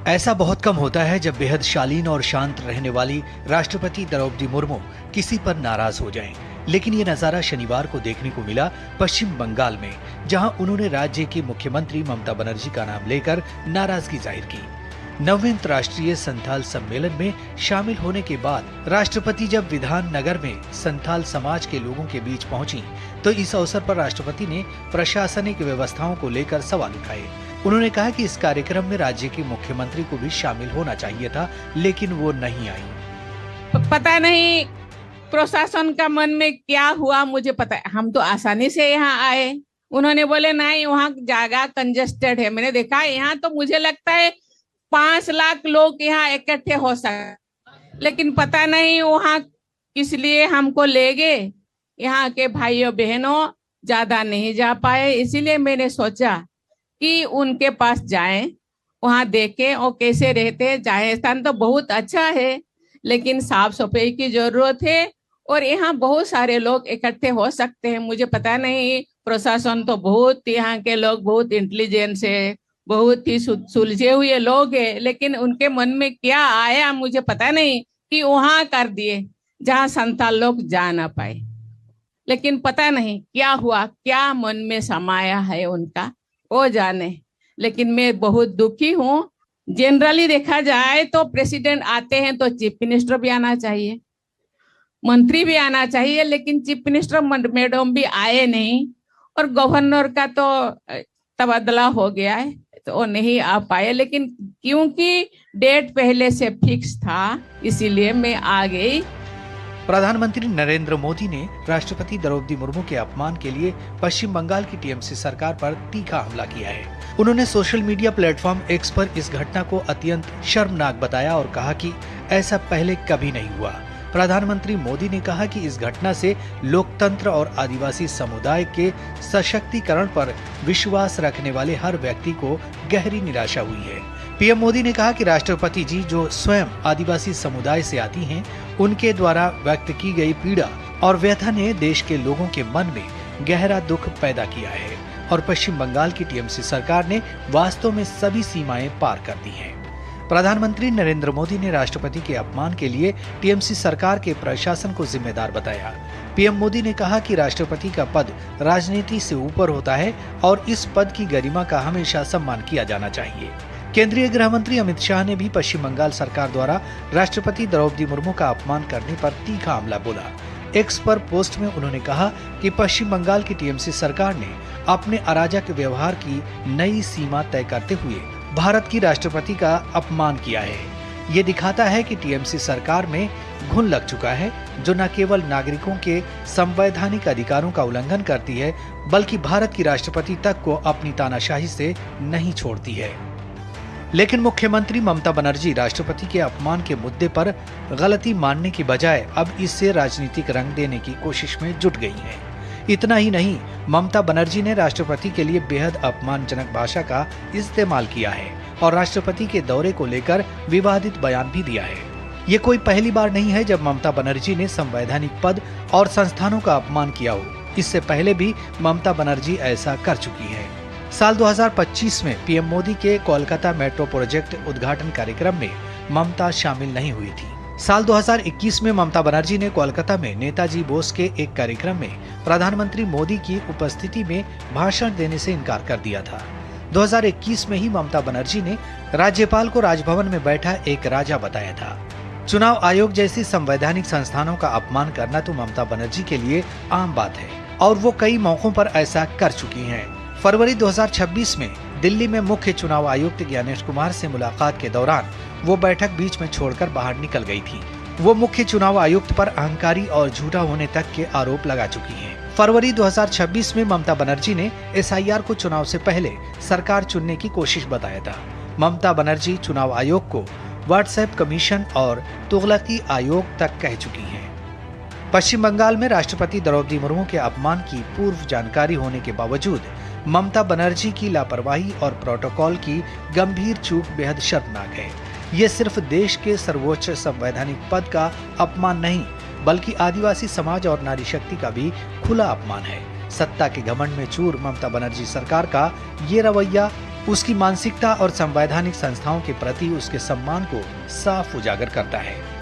ऐसा बहुत कम होता है जब बेहद शालीन और शांत रहने वाली राष्ट्रपति द्रौपदी मुर्मू किसी पर नाराज हो जाएं। लेकिन ये नजारा शनिवार को देखने को मिला पश्चिम बंगाल में, जहां उन्होंने राज्य की मुख्यमंत्री ममता बनर्जी का नाम लेकर नाराजगी जाहिर की। 9वें अंतर्राष्ट्रीय संथाल सम्मेलन में शामिल होने के बाद राष्ट्रपति जब विधान नगर में संथाल समाज के लोगों के बीच पहुंची, तो इस अवसर पर राष्ट्रपति ने प्रशासनिक व्यवस्थाओं को लेकर सवाल उठाए। उन्होंने कहा कि इस कार्यक्रम में राज्य के मुख्यमंत्री को भी शामिल होना चाहिए था, लेकिन वो नहीं आई। पता नहीं प्रशासन का मन में क्या हुआ, मुझे पता है। हम तो आसानी से यहाँ आए, उन्होंने बोले नहीं वहाँ जगह कंजेस्टेड है। मैंने देखा यहाँ तो मुझे लगता है 5 लाख लोग यहाँ इकट्ठे हो सकते, लेकिन पता नहीं वहाँ किस लिए हमको ले गए। यहाँ के भाइयों बहनों ज्यादा नहीं जा पाए, इसीलिए मैंने सोचा कि उनके पास जाएं, वहां देखें वो कैसे रहते हैं। राजस्थान तो बहुत अच्छा है, लेकिन साफ सफाई की जरूरत है और यहाँ बहुत सारे लोग इकट्ठे हो सकते हैं। मुझे पता नहीं, प्रशासन तो बहुत, यहाँ के लोग बहुत इंटेलिजेंस है, बहुत ही सुलझे हुए लोग हैं, लेकिन उनके मन में क्या आया मुझे पता नहीं कि वहां कर दिए जहाँ संथाल लोग जा ना पाए। लेकिन पता नहीं क्या हुआ, क्या मन में समाया है उनका, वो जाने। लेकिन मैं बहुत दुखी हूँ। जनरली देखा जाए तो प्रेसिडेंट आते हैं तो चीफ मिनिस्टर भी आना चाहिए, मंत्री भी आना चाहिए, लेकिन चीफ मिनिस्टर मैडम भी आए नहीं और गवर्नर का तो तबादला हो गया है तो वो नहीं आ पाए। लेकिन क्योंकि डेट पहले से फिक्स था, इसीलिए मैं आ गई। प्रधानमंत्री नरेंद्र मोदी ने राष्ट्रपति द्रौपदी मुर्मू के अपमान के लिए पश्चिम बंगाल की टीएमसी सरकार पर तीखा हमला किया है। उन्होंने सोशल मीडिया प्लेटफॉर्म एक्स पर इस घटना को अत्यंत शर्मनाक बताया और कहा कि ऐसा पहले कभी नहीं हुआ। प्रधानमंत्री मोदी ने कहा कि इस घटना से लोकतंत्र और आदिवासी समुदाय के सशक्तिकरण पर विश्वास रखने वाले हर व्यक्ति को गहरी निराशा हुई है। पीएम मोदी ने कहा कि राष्ट्रपति जी जो स्वयं आदिवासी समुदाय से आती हैं, उनके द्वारा व्यक्त की गई पीड़ा और व्यथा ने देश के लोगों के मन में गहरा दुख पैदा किया है और पश्चिम बंगाल की टीएमसी सरकार ने वास्तव में सभी सीमाएं पार कर दी हैं। प्रधानमंत्री नरेंद्र मोदी ने राष्ट्रपति के अपमान के लिए टीएमसी सरकार के प्रशासन को जिम्मेदार बताया। पीएम मोदी ने कहा कि राष्ट्रपति का पद राजनीति से ऊपर होता है और इस पद की गरिमा का हमेशा सम्मान किया जाना चाहिए। केंद्रीय गृह मंत्री अमित शाह ने भी पश्चिम बंगाल सरकार द्वारा राष्ट्रपति द्रौपदी मुर्मू का अपमान करने पर तीखा हमला बोला। एक्स पर पोस्ट में उन्होंने कहा कि पश्चिम बंगाल की टीएमसी सरकार ने अपने अराजक व्यवहार की नई सीमा तय करते हुए भारत की राष्ट्रपति का अपमान किया है। ये दिखाता है कि टीएमसी सरकार में घुन लग चुका है, जो न केवल नागरिकों के संवैधानिक अधिकारों का उल्लंघन करती है, बल्कि भारत की राष्ट्रपति तक को अपनी तानाशाही से नहीं छोड़ती है। लेकिन मुख्यमंत्री ममता बनर्जी राष्ट्रपति के अपमान के मुद्दे पर गलती मानने की बजाय अब इससे राजनीतिक रंग देने की कोशिश में जुट गई है। इतना ही नहीं, ममता बनर्जी ने राष्ट्रपति के लिए बेहद अपमानजनक भाषा का इस्तेमाल किया है और राष्ट्रपति के दौरे को लेकर विवादित बयान भी दिया है। ये कोई पहली बार नहीं है जब ममता बनर्जी ने संवैधानिक पद और संस्थानों का अपमान किया हो। इससे पहले भी ममता बनर्जी ऐसा कर चुकी है। साल 2025 में पीएम मोदी के कोलकाता मेट्रो प्रोजेक्ट उद्घाटन कार्यक्रम में ममता शामिल नहीं हुई थी। साल 2021 में ममता बनर्जी ने कोलकाता में नेताजी बोस के एक कार्यक्रम में प्रधानमंत्री मोदी की उपस्थिति में भाषण देने से इनकार कर दिया था। 2021 में ही ममता बनर्जी ने राज्यपाल को राजभवन में बैठा एक राजा बताया था। चुनाव आयोग जैसी संवैधानिक संस्थानों का अपमान करना तो ममता बनर्जी के लिए आम बात है और वो कई मौकों पर ऐसा कर चुकी हैं। फरवरी 2026 में दिल्ली में मुख्य चुनाव आयुक्त ज्ञानेश कुमार से मुलाकात के दौरान वो बैठक बीच में छोड़कर बाहर निकल गई थी। वो मुख्य चुनाव आयुक्त पर अहंकारी और झूठा होने तक के आरोप लगा चुकी हैं। फरवरी 2026 में ममता बनर्जी ने एसआईआर को चुनाव से पहले सरकार चुनने की कोशिश बताया था। ममता बनर्जी चुनाव आयोग को व्हाट्सएप कमीशन और तुगलकी आयोग तक कह चुकी हैं। पश्चिम बंगाल में राष्ट्रपति द्रौपदी मुर्मू के अपमान की पूर्व जानकारी होने के बावजूद ममता बनर्जी की लापरवाही और प्रोटोकॉल की गंभीर चूक बेहद शर्मनाक है। ये सिर्फ देश के सर्वोच्च संवैधानिक पद का अपमान नहीं, बल्कि आदिवासी समाज और नारी शक्ति का भी खुला अपमान है। सत्ता के घमंड में चूर ममता बनर्जी सरकार का ये रवैया उसकी मानसिकता और संवैधानिक संस्थाओं के प्रति उसके सम्मान को साफ उजागर करता है।